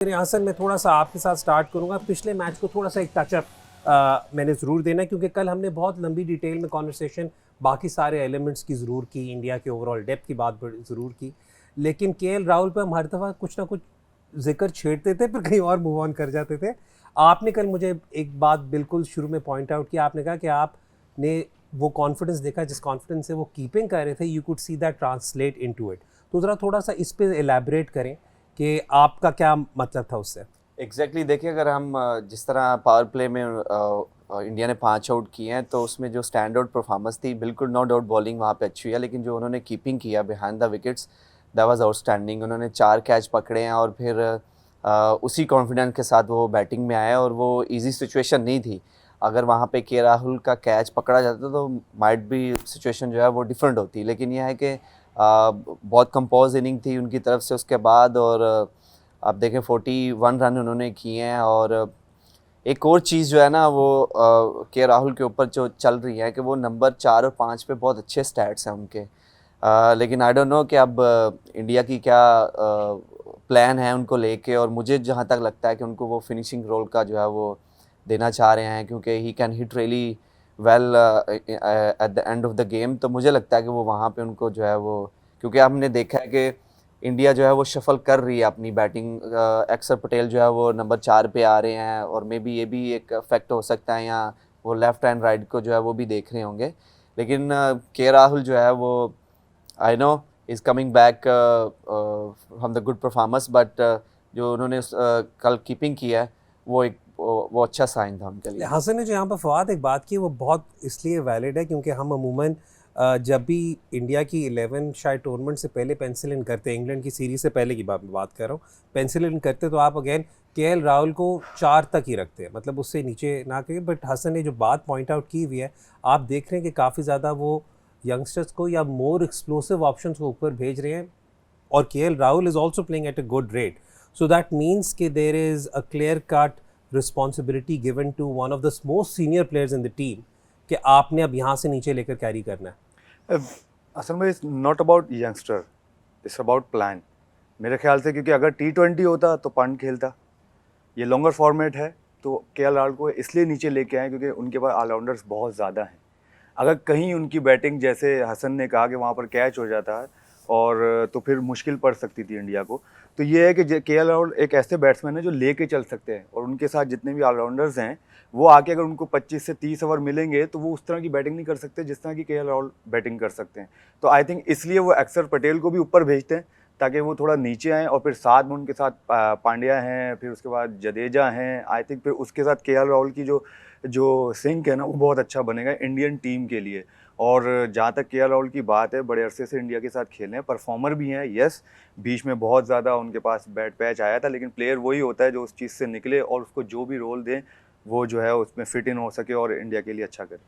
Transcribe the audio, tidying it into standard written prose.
मेरे हसन मैं थोड़ा सा आपके साथ स्टार्ट करूंगा। पिछले मैच को थोड़ा सा एक टचअप मैंने ज़रूर देना, क्योंकि कल हमने बहुत लंबी डिटेल में कॉन्वर्सेशन बाकी सारे एलिमेंट्स की ज़रूर की, इंडिया के ओवरऑल डेप्थ की बात ज़रूर की, लेकिन केएल राहुल पर हम हर दफ़ा कुछ ना कुछ जिक्र छेड़ते थे पर कहीं और मूव ऑन कर जाते थे। आपने कल मुझे एक बात बिल्कुल शुरू में पॉइंट आउट किया, आपने कहा कि आपने वो कॉन्फिडेंस देखा जिस कॉन्फिडेंस से वो कीपिंग कर रहे थे, you could see that translate into it. तो ज़रा थोड़ा सा इस पे एलैबोरेट करें कि आपका क्या मतलब था उससे। एग्जैक्टली देखिए, अगर हम जिस तरह पावर प्ले में इंडिया ने 5 आउट किए हैं, तो उसमें जो स्टैंड आउट परफॉर्मेंस थी, बिल्कुल नो डाउट बॉलिंग वहाँ पे अच्छी है, लेकिन जो उन्होंने कीपिंग किया behind the wickets, that was outstanding. उन्होंने 4 कैच पकड़े हैं और फिर उसी कॉन्फिडेंस के साथ वो बैटिंग में आए, और वो इजी सिचुएशन नहीं थी। अगर वहाँ पे के राहुल का कैच पकड़ा जाता तो माइट भी सिचुएशन जो है वो डिफरेंट होती, लेकिन यह है कि बहुत कंपोज इनिंग थी उनकी तरफ से उसके बाद। और आप देखें 41 रन उन्होंने किए हैं। और एक और चीज़ जो है ना, वो के राहुल के ऊपर जो चल रही है कि वो नंबर 4 और 5 पे बहुत अच्छे स्टैट्स हैं उनके। लेकिन आई डोंट नो कि अब इंडिया की क्या प्लान है उनको लेके, और मुझे जहाँ तक लगता है कि उनको वो फिनिशिंग रोल का जो है वो देना चाह रहे हैं, क्योंकि he can hit really well at the end of the game. तो मुझे लगता है कि वो वहाँ पे उनको जो है वो, क्योंकि हमने देखा है कि इंडिया जो है वो शफल कर रही है अपनी बैटिंग। अक्षर पटेल जो है वो नंबर 4 पे आ रहे हैं, और मे बी ये भी एक फैक्ट हो सकता है, या वो लेफ्ट एंड राइट को जो है वो भी देख रहे होंगे। लेकिन के राहुल जो है वो, I know, is coming back from the good performance, but जो उन्होंने कल कीपिंग किया है, वो एक वो अच्छा साइन था उनके लिए। हसन ने जो यहाँ पर फवाद एक बात की, वो बहुत इसलिए वैलिड है क्योंकि हम अमूमन जब भी इंडिया की 11 शायद टूर्नामेंट से पहले पेंसिल इन करते हैं, इंग्लैंड की सीरीज से पहले की बात कर रहा हूँ, पेंसिल इन करते तो आप अगेन केएल राहुल को 4 तक ही रखते हैं, मतलब उससे नीचे ना करें। बट हसन ने जो बात पॉइंट आउट की हुई है, आप देख रहे हैं कि काफ़ी ज़्यादा वो यंगस्टर्स को या मोर एक्सप्लोसिव ऑप्शंस को ऊपर भेज रहे हैं, और KL Rahul is also playing at a good rate. So that means कि there is a clear cut responsibility given to one of the most senior players in the team कि आपने अब यहाँ से नीचे लेकर कैरी करना है। असल में it's not about youngster, it's about plan मेरे ख्याल से। क्योंकि अगर T20 होता तो पंत खेलता, ये लॉन्गर फॉर्मेट है, तो केएल राहुल को इसलिए नीचे लेके आए क्योंकि उनके पास ऑलराउंडर्स बहुत ज़्यादा हैं। अगर कहीं उनकी बैटिंग, जैसे हसन ने कहा कि वहाँ पर कैच हो जाता है, और तो फिर मुश्किल पड़ सकती थी इंडिया को। तो ये है कि केएल राहुल एक ऐसे बैट्समैन है जो लेके चल सकते हैं, और उनके साथ जितने भी ऑलराउंडर्स हैं, वो आके अगर उनको 25 से 30 ओवर मिलेंगे तो वो उस तरह की बैटिंग नहीं कर सकते जिस तरह की केएल राहुल बैटिंग कर सकते हैं। तो आई थिंक इसलिए वो अक्षर पटेल को भी ऊपर भेजते हैं, ताकि वो थोड़ा नीचे आएँ, और फिर साथ में उनके साथ पांड्या हैं, फिर उसके बाद जडेजा हैं। आई थिंक फिर उसके साथ केएल राहुल की जो जो सिंक है ना, वो बहुत अच्छा बनेगा इंडियन टीम के लिए। और जहाँ तक केएल राहुल की बात है, बड़े अरसे से इंडिया के साथ खेले हैं, परफॉर्मर भी हैं, यस। बीच में बहुत ज़्यादा उनके पास बैड पैच आया था, लेकिन प्लेयर वही होता है जो उस चीज़ से निकले और उसको जो भी रोल दें, वो जो है उसमें फिट इन हो सके और इंडिया के लिए अच्छा करे।